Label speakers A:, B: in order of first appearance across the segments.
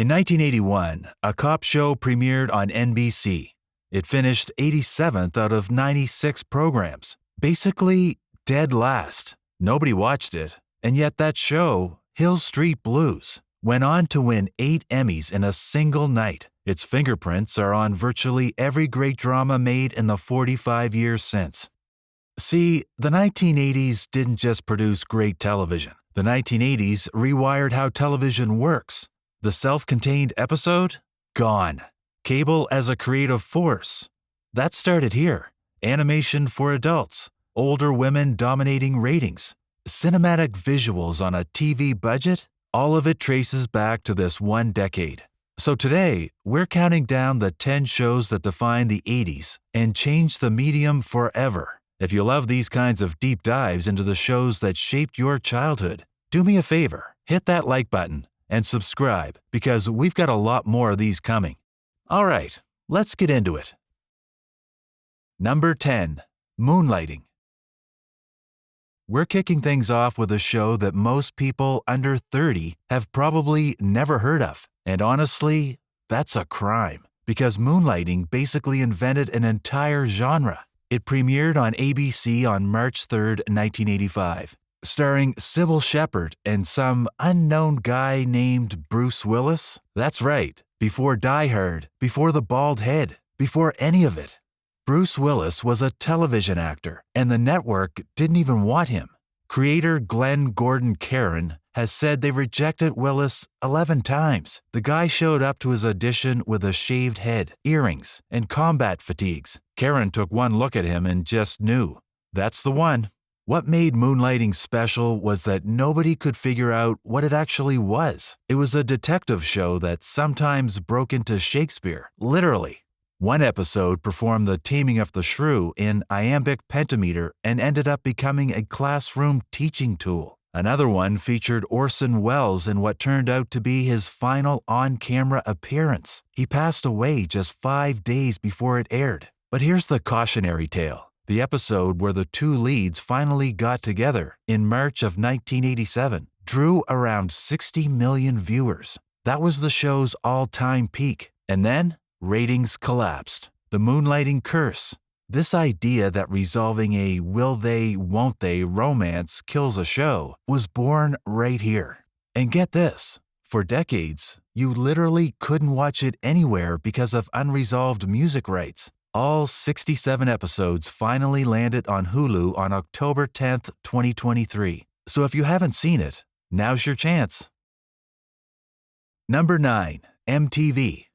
A: In 1981, a cop show premiered on NBC. It finished 87th out of 96 programs. Basically, dead last. Nobody watched it, and yet that show, Hill Street Blues, went on to win 8 Emmys in a single night. Its fingerprints are on virtually every great drama made in the 45 years since. See, the 1980s didn't just produce great television. The 1980s rewired how television works. The self-contained episode? Gone. Cable as a creative force? That started here. Animation for adults. Older women dominating ratings. Cinematic visuals on a TV budget? All of it traces back to this one decade. So today, we're counting down the 10 shows that defined the 80s and changed the medium forever. If you love these kinds of deep dives into the shows that shaped your childhood, do me a favor, hit that like button and subscribe because we've got a lot more of these coming. All right, let's get into it. Number 10, Moonlighting. We're kicking things off with a show that most people under 30 have probably never heard of. And honestly, that's a crime, because Moonlighting basically invented an entire genre. It premiered on ABC on March 3rd, 1985, starring Sybil Shepherd and some unknown guy named Bruce Willis. That's right, before Die Hard, before The Bald Head, before any of it. Bruce Willis was a television actor, and the network didn't even want him. Creator Glenn Gordon Caron has said they rejected Willis 11 times. The guy showed up to his audition with a shaved head, earrings, and combat fatigues. Caron took one look at him and just knew. That's the one. What made Moonlighting special was that nobody could figure out what it actually was. It was a detective show that sometimes broke into Shakespeare, literally. One episode performed the Taming of the Shrew in iambic pentameter and ended up becoming a classroom teaching tool. Another one featured Orson Welles in what turned out to be his final on-camera appearance. He passed away just 5 days before it aired. But here's the cautionary tale. The episode where the two leads finally got together in March of 1987 drew around 60 million viewers. That was the show's all-time peak. And then, ratings collapsed. The Moonlighting curse. This idea that resolving a will they, won't they romance kills a show was born right here. And get this, for decades, you literally couldn't watch it anywhere because of unresolved music rights. All 67 episodes finally landed on Hulu on October 10th, 2023. So if you haven't seen it, now's your chance. Number 9, MTV.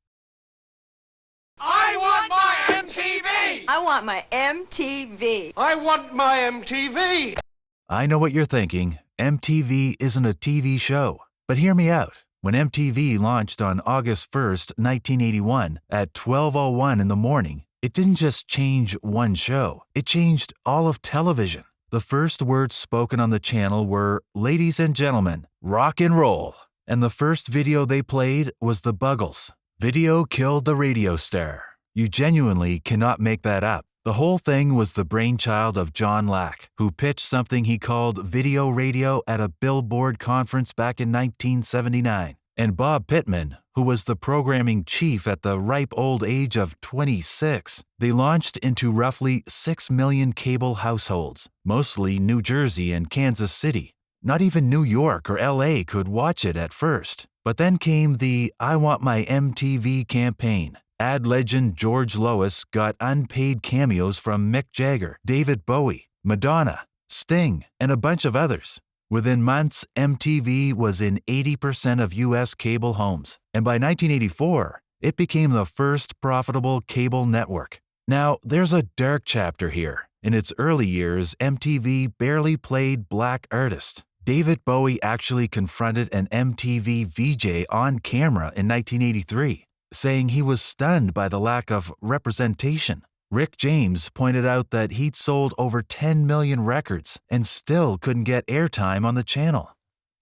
B: I want my MTV!
C: I want my MTV.
B: I want my MTV!
A: I know what you're thinking. MTV isn't a TV show. But hear me out. When MTV launched on August 1st, 1981, at 12:01 in the morning, it didn't just change one show. It changed all of television. The first words spoken on the channel were, "Ladies and gentlemen, rock and roll." And the first video they played was The Buggles. Video killed the radio star. You genuinely cannot make that up. The whole thing was the brainchild of John Lack, who pitched something he called video radio at a Billboard conference back in 1979. And Bob Pittman, who was the programming chief at the ripe old age of 26. They launched into roughly 6 million cable households, mostly New Jersey and Kansas City. Not even New York or LA could watch it at first. But then came the I Want My MTV campaign. Ad legend George Lois got unpaid cameos from Mick Jagger, David Bowie, Madonna, Sting, and a bunch of others. Within months, MTV was in 80% of U.S. cable homes, and by 1984, it became the first profitable cable network. Now, there's a dark chapter here. In its early years, MTV barely played black artists. David Bowie actually confronted an MTV VJ on camera in 1983, saying he was stunned by the lack of representation. Rick James pointed out that he'd sold over 10 million records and still couldn't get airtime on the channel.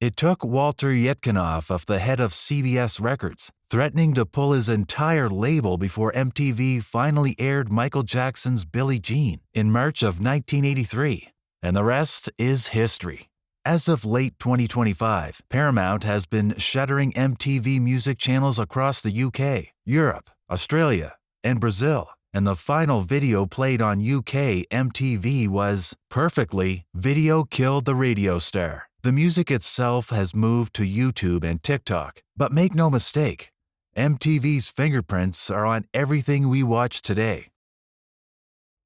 A: It took Walter Yetkinov, the head of CBS Records, threatening to pull his entire label before MTV finally aired Michael Jackson's Billie Jean in March of 1983. And the rest is history. As of late 2025, Paramount has been shuttering MTV music channels across the UK, Europe, Australia, and Brazil. And the final video played on UK MTV was, perfectly, Video Killed the Radio Star. The music itself has moved to YouTube and TikTok, but make no mistake, MTV's fingerprints are on everything we watch today.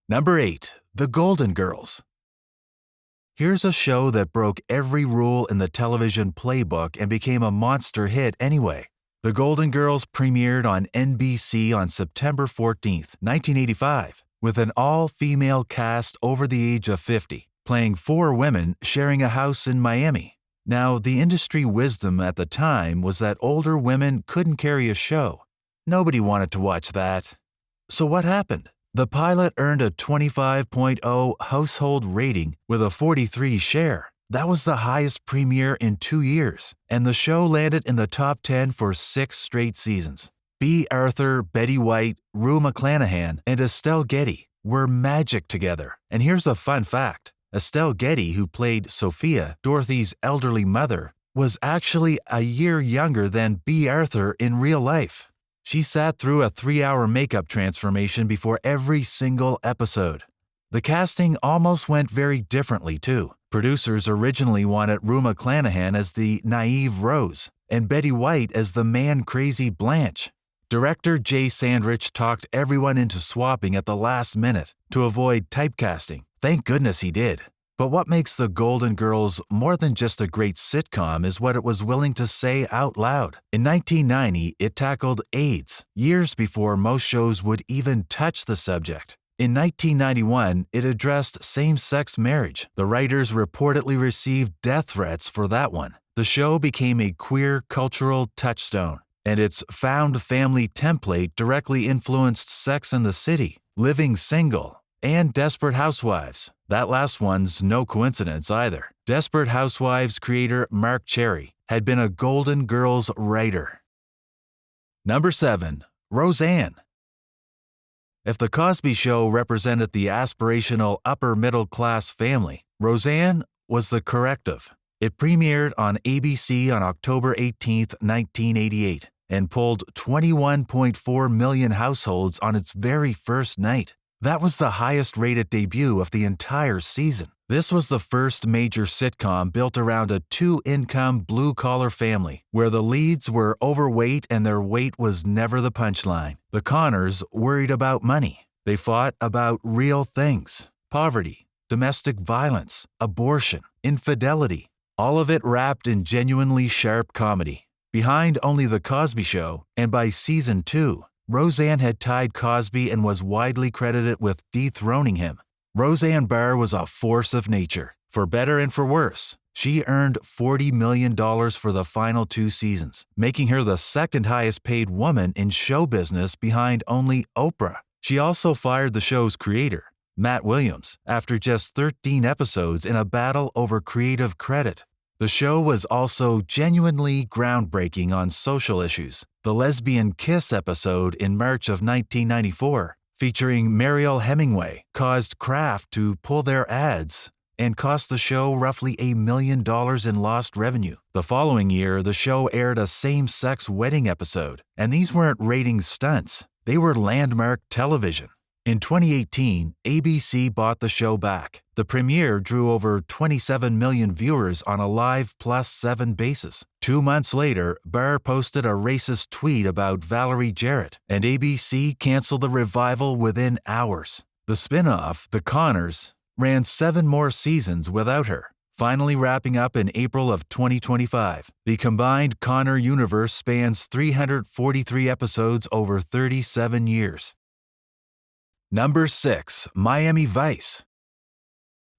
A: Number 8. The Golden Girls. Here's a show that broke every rule in the television playbook and became a monster hit anyway. The Golden Girls premiered on NBC on September 14, 1985, with an all-female cast over the age of 50, playing 4 women sharing a house in Miami. Now, the industry wisdom at the time was that older women couldn't carry a show. Nobody wanted to watch that. So what happened? The pilot earned a 25.0 household rating with a 43 share. That was the highest premiere in 2 years, and the show landed in the top 10 for 6 straight seasons. B. Arthur, Betty White, Rue McClanahan, and Estelle Getty were magic together. And here's a fun fact. Estelle Getty, who played Sophia, Dorothy's elderly mother, was actually a year younger than B. Arthur in real life. She sat through a 3-hour makeup transformation before every single episode. The casting almost went very differently, too. Producers originally wanted Rue McClanahan as the naive Rose and Betty White as the man-crazy Blanche. Director Jay Sandrich talked everyone into swapping at the last minute to avoid typecasting. Thank goodness he did. But what makes The Golden Girls more than just a great sitcom is what it was willing to say out loud. In 1990, it tackled AIDS, years before most shows would even touch the subject. In 1991, it addressed same-sex marriage. The writers reportedly received death threats for that one. The show became a queer cultural touchstone, and its found family template directly influenced Sex and the City, Living Single, and Desperate Housewives. That last one's no coincidence either. Desperate Housewives creator Mark Cherry had been a Golden Girls writer. Number 7. Roseanne. If the Cosby Show represented the aspirational upper-middle-class family, Roseanne was the corrective. It premiered on ABC on October 18, 1988, and pulled 21.4 million households on its very first night. That was the highest-rated debut of the entire season. This was the first major sitcom built around a 2-income blue-collar family, where the leads were overweight and their weight was never the punchline. The Connors worried about money. They fought about real things: poverty, domestic violence, abortion, infidelity. All of it wrapped in genuinely sharp comedy. Behind only The Cosby Show, and by season 2, Roseanne had tied Cosby and was widely credited with dethroning him. Roseanne Barr was a force of nature. For better and for worse, she earned $40 million for the final 2 seasons, making her the second highest paid woman in show business behind only Oprah. She also fired the show's creator, Matt Williams, after just 13 episodes in a battle over creative credit. The show was also genuinely groundbreaking on social issues. The lesbian kiss episode in March of 1994, featuring Mariel Hemingway, caused Kraft to pull their ads and cost the show roughly $1 million in lost revenue. The following year, the show aired a same-sex wedding episode, and these weren't ratings stunts. They were landmark television. In 2018, ABC bought the show back. The premiere drew over 27 million viewers on a live +7 basis. 2 months later, Barr posted a racist tweet about Valerie Jarrett, and ABC canceled the revival within hours. The spin-off, The Connors, ran 7 more seasons without her, finally wrapping up in April of 2025. The combined Connor universe spans 343 episodes over 37 years. Number 6. Miami Vice.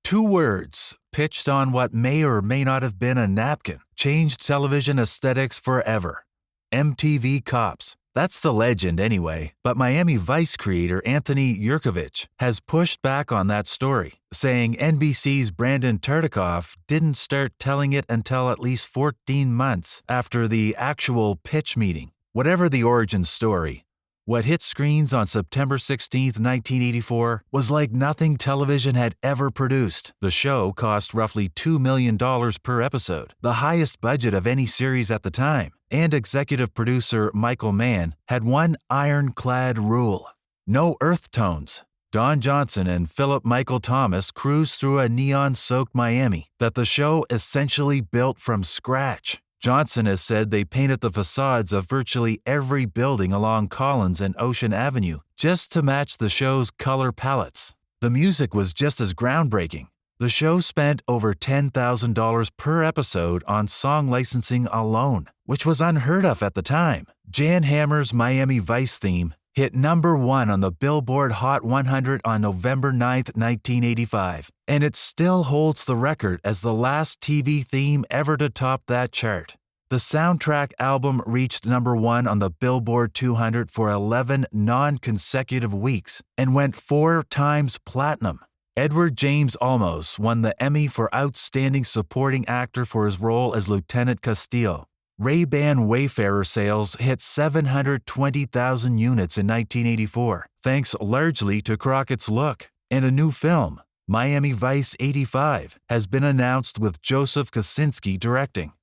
A: 2 words, pitched on what may or may not have been a napkin, changed television aesthetics forever. MTV Cops. That's the legend anyway, but Miami Vice creator Anthony Yerkovich has pushed back on that story, saying NBC's Brandon Tartikoff didn't start telling it until at least 14 months after the actual pitch meeting. Whatever the origin story, What hit screens on September 16, 1984, was like nothing television had ever produced. The show cost roughly $2 million per episode, the highest budget of any series at the time, and executive producer Michael Mann had one ironclad rule: no earth tones. Don Johnson and Philip Michael Thomas cruised through a neon-soaked Miami that the show essentially built from scratch. Johnson has said they painted the facades of virtually every building along Collins and Ocean Avenue just to match the show's color palettes. The music was just as groundbreaking. The show spent over $10,000 per episode on song licensing alone, which was unheard of at the time. Jan Hammer's Miami Vice theme hit #1 on the Billboard Hot 100 on November 9, 1985, and it still holds the record as the last TV theme ever to top that chart. The soundtrack album reached #1 on the Billboard 200 for 11 non-consecutive weeks and went 4 times platinum. Edward James Olmos won the Emmy for Outstanding Supporting Actor for his role as Lieutenant Castillo. Ray-Ban Wayfarer sales hit 720,000 units in 1984, thanks largely to Crockett's look. And a new film, Miami Vice 85, has been announced with Joseph Kosinski directing.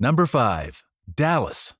A: Number 5. Dallas.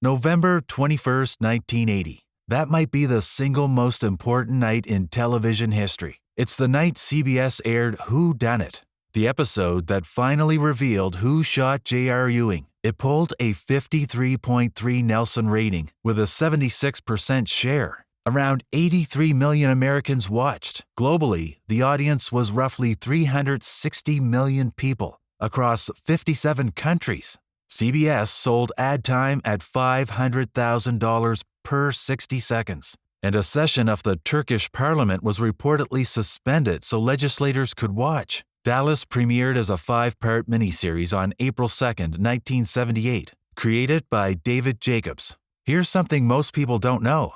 A: November 21, 1980. That might be the single most important night in television history. It's the night CBS aired Who Done It, the episode that finally revealed who shot J.R. Ewing. It pulled a 53.3 Nelson rating with a 76% share. Around 83 million Americans watched. Globally, the audience was roughly 360 million people across 57 countries. CBS sold ad time at $500,000 per 60 seconds. And a session of the Turkish parliament was reportedly suspended so legislators could watch. Dallas premiered as a 5-part miniseries on April 2, 1978, created by David Jacobs. Here's something most people don't know.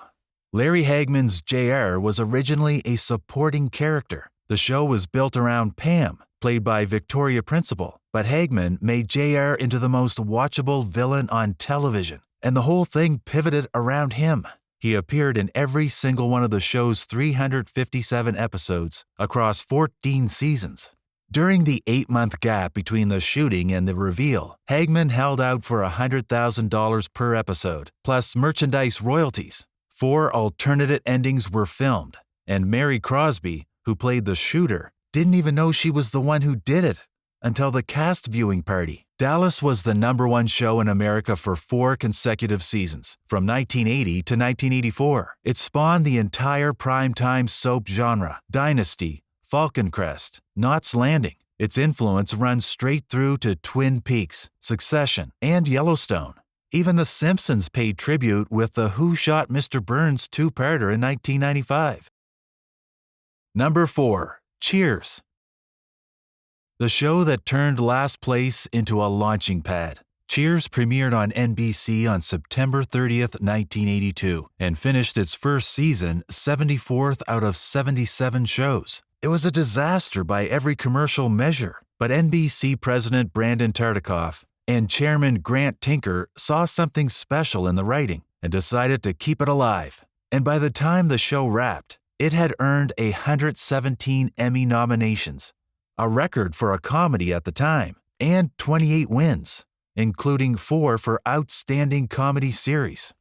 A: Larry Hagman's J.R. was originally a supporting character. The show was built around Pam, played by Victoria Principal, but Hagman made J.R. into the most watchable villain on television, and the whole thing pivoted around him. He appeared in every single one of the show's 357 episodes across 14 seasons. During the 8-month gap between the shooting and the reveal, Hagman held out for $100,000 per episode, plus merchandise royalties. 4 alternate endings were filmed, and Mary Crosby, who played the shooter, didn't even know she was the one who did it until the cast viewing party. Dallas was the #1 show in America for 4 consecutive seasons, from 1980 to 1984. It spawned the entire primetime soap genre, Dynasty, Falcon Crest, Knots Landing. Its influence runs straight through to Twin Peaks, Succession, and Yellowstone. Even The Simpsons paid tribute with the Who Shot Mr. Burns 2-parter in 1995. Number 4. Cheers. The show that turned last place into a launching pad. Cheers premiered on NBC on September 30, 1982, and finished its first season 74th out of 77 shows. It was a disaster by every commercial measure, but NBC President Brandon Tartikoff and Chairman Grant Tinker saw something special in the writing and decided to keep it alive. And by the time the show wrapped, it had earned 117 Emmy nominations, a record for a comedy at the time, and 28 wins, including 4 for Outstanding Comedy Series.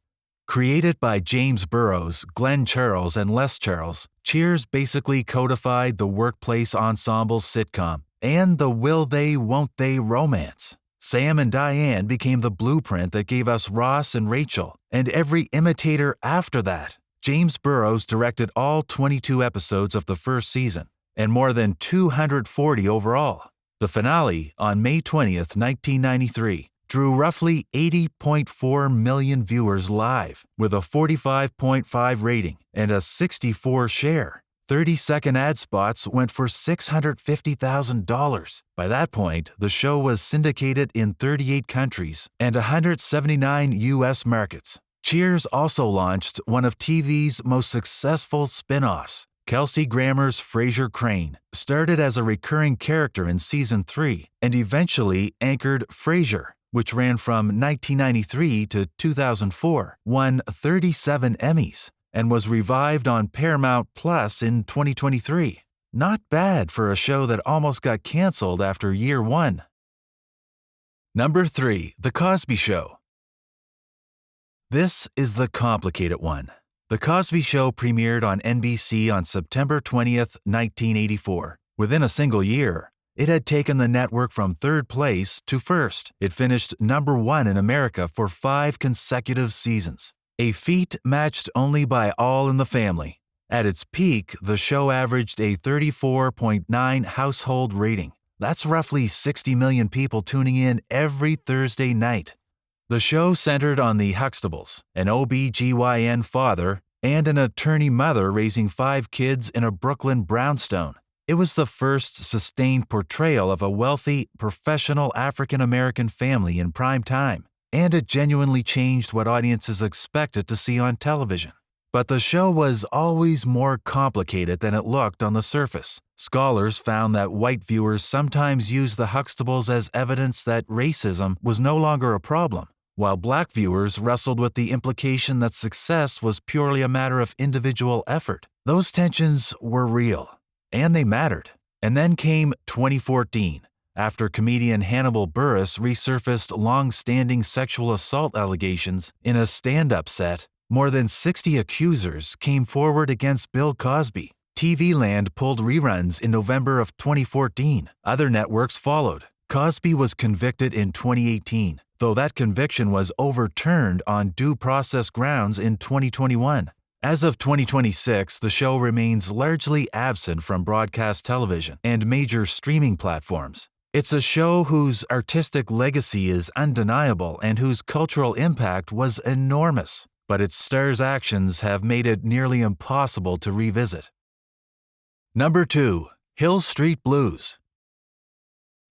A: Created by James Burrows, Glenn Charles, and Les Charles, Cheers basically codified the workplace ensemble sitcom and the will they, won't they romance. Sam and Diane became the blueprint that gave us Ross and Rachel, and every imitator after that. James Burrows directed all 22 episodes of the first season, and more than 240 overall. The finale, on May 20th, 1993, drew roughly 80.4 million viewers live, with a 45.5 rating and a 64 share. 30-second ad spots went for $650,000. By that point, the show was syndicated in 38 countries and 179 U.S. markets. Cheers also launched one of TV's most successful spin-offs. Kelsey Grammer's Frasier Crane started as a recurring character in Season 3 and eventually anchored Frasier, which ran from 1993 to 2004, won 37 Emmys, and was revived on Paramount Plus in 2023. Not bad for a show that almost got canceled after year one. Number 3. The Cosby Show. This is the complicated one. The Cosby Show premiered on NBC on September 20th, 1984. Within a single year, it had taken the network from third place to first. It finished number 1 in America for 5 consecutive seasons, a feat matched only by All in the Family. At its peak, the show averaged a 34.9 household rating. That's roughly 60 million people tuning in every Thursday night. The show centered on the Huxtables, an OB/GYN father and an attorney mother raising 5 kids in a Brooklyn brownstone. It was the first sustained portrayal of a wealthy, professional African-American family in prime time, and it genuinely changed what audiences expected to see on television. But the show was always more complicated than it looked on the surface. Scholars found that white viewers sometimes used the Huxtables as evidence that racism was no longer a problem, while black viewers wrestled with the implication that success was purely a matter of individual effort. Those tensions were real, and they mattered. And then came 2014, after comedian Hannibal Buress resurfaced long-standing sexual assault allegations in a stand-up set. More than 60 accusers came forward against Bill Cosby. TV Land pulled reruns in November of 2014. Other networks followed. Cosby was convicted in 2018, though that conviction was overturned on due process grounds in 2021. As of 2026, the show remains largely absent from broadcast television and major streaming platforms. It's a show whose artistic legacy is undeniable and whose cultural impact was enormous, but its stars' actions have made it nearly impossible to revisit. Number 2. Hill Street Blues.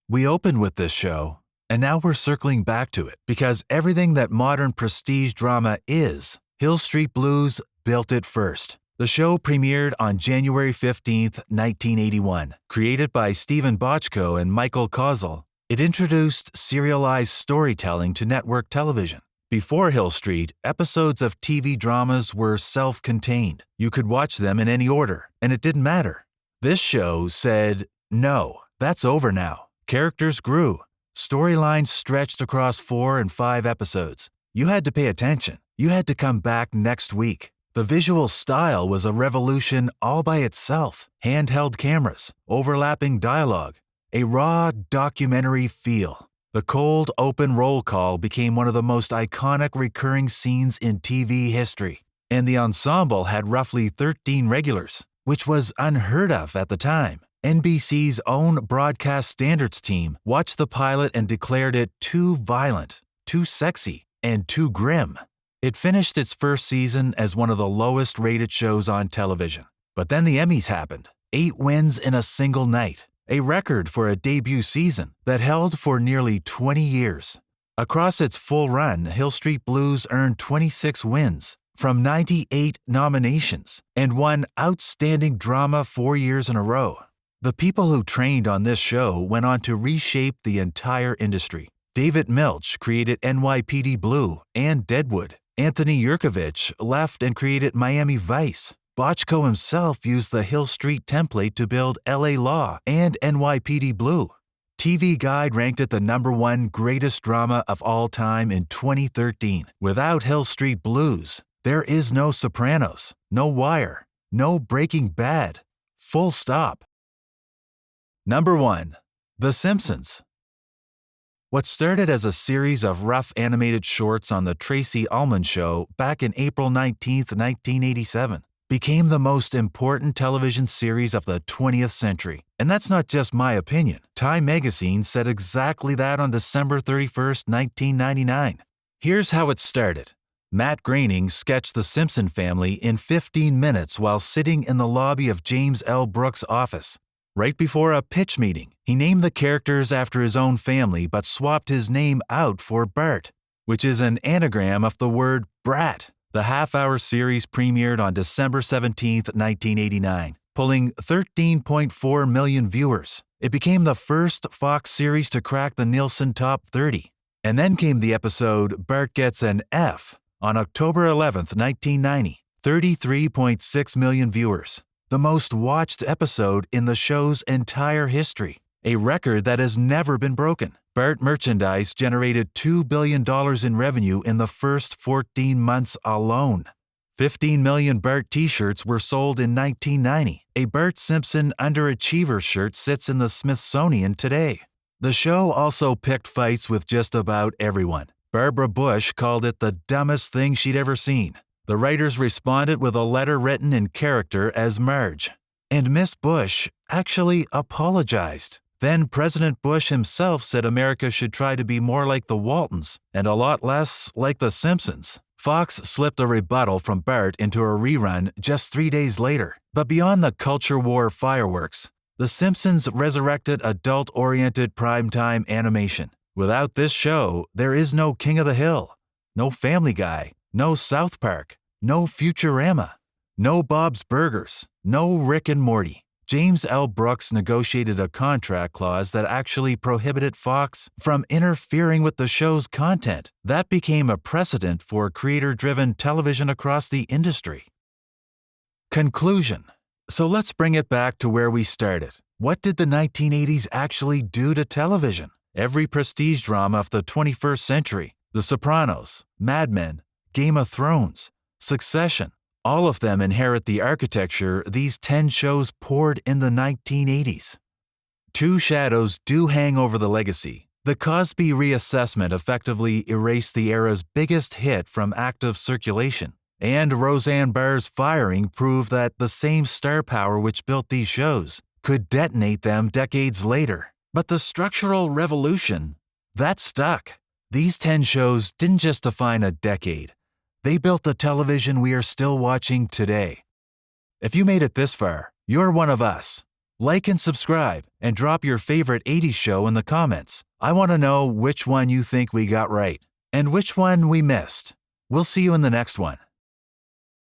A: We opened with this show, and now we're circling back to it, because everything that modern prestige drama is, Hill Street Blues built it first. The show premiered on January 15, 1981. Created by Stephen Bochco and Michael Kozel, it introduced serialized storytelling to network television. Before Hill Street, episodes of TV dramas were self-contained. You could watch them in any order, and it didn't matter. This show said, no, that's over now. Characters grew. Storylines stretched across 4 and 5 episodes. You had to pay attention. You had to come back next week. The visual style was a revolution all by itself. Handheld cameras, overlapping dialogue, a raw documentary feel. The cold, open roll call became one of the most iconic recurring scenes in TV history, and the ensemble had roughly 13 regulars, which was unheard of at the time. NBC's own broadcast standards team watched the pilot and declared it too violent, too sexy, and too grim. It finished its first season as one of the lowest-rated shows on television. But then the Emmys happened. 8 wins in a single night. A record for a debut season that held for nearly 20 years. Across its full run, Hill Street Blues earned 26 wins from 98 nominations and won Outstanding Drama 4 years in a row. The people who trained on this show went on to reshape the entire industry. David Milch created NYPD Blue and Deadwood. Anthony Yerkovich left and created Miami Vice. Bochco himself used the Hill Street template to build LA Law and NYPD Blue. TV Guide ranked it the #1 greatest drama of all time in 2013. Without Hill Street Blues, there is no Sopranos, no Wire, no Breaking Bad. Full stop. Number 1. The Simpsons. What started as a series of rough animated shorts on The Tracy Ullman Show back in April 19, 1987, became the most important television series of the 20th century. And that's not just my opinion. Time magazine said exactly that on December 31, 1999. Here's how it started. Matt Groening sketched the Simpson family in 15 minutes while sitting in the lobby of James L. Brooks' office. Right before a pitch meeting, he named the characters after his own family but swapped his name out for Bart, which is an anagram of the word brat. The half-hour series premiered on December 17, 1989, pulling 13.4 million viewers. It became the first Fox series to crack the Nielsen Top 30. And then came the episode Bart Gets an F on October 11th, 1990. 33.6 million viewers. The most watched episode in the show's entire history. A record that has never been broken. Bart merchandise generated $2 billion in revenue in the first 14 months alone. 15 million Bart t-shirts were sold in 1990. A Bart Simpson Underachiever shirt sits in the Smithsonian today. The show also picked fights with just about everyone. Barbara Bush called it the dumbest thing she'd ever seen. The writers responded with a letter written in character as Marge. And Miss Bush actually apologized. Then President Bush himself said America should try to be more like the Waltons and a lot less like the Simpsons. Fox slipped a rebuttal from Bart into a rerun just 3 days later. But beyond the culture war fireworks, The Simpsons resurrected adult-oriented primetime animation. Without this show, there is no King of the Hill, no Family Guy, no South Park, no Futurama, no Bob's Burgers, no Rick and Morty. James L. Brooks negotiated a contract clause that actually prohibited Fox from interfering with the show's content. That became a precedent for creator-driven television across the industry. Conclusion. So let's bring it back to where we started. What did the 1980s actually do to television? Every prestige drama of the 21st century, The Sopranos, Mad Men, Game of Thrones, Succession, all of them inherit the architecture these 10 shows poured in the 1980s. Two shadows do hang over the legacy. The Cosby reassessment effectively erased the era's biggest hit from active circulation, and Roseanne Barr's firing proved that the same star power which built these shows could detonate them decades later. But the structural revolution, that stuck. These 10 shows didn't just define a decade. They built the television we are still watching today. If you made it this far, you're one of us. Like and subscribe, and drop your favorite 80s show in the comments. I want to know which one you think we got right, and which one we missed. We'll see you in the next one.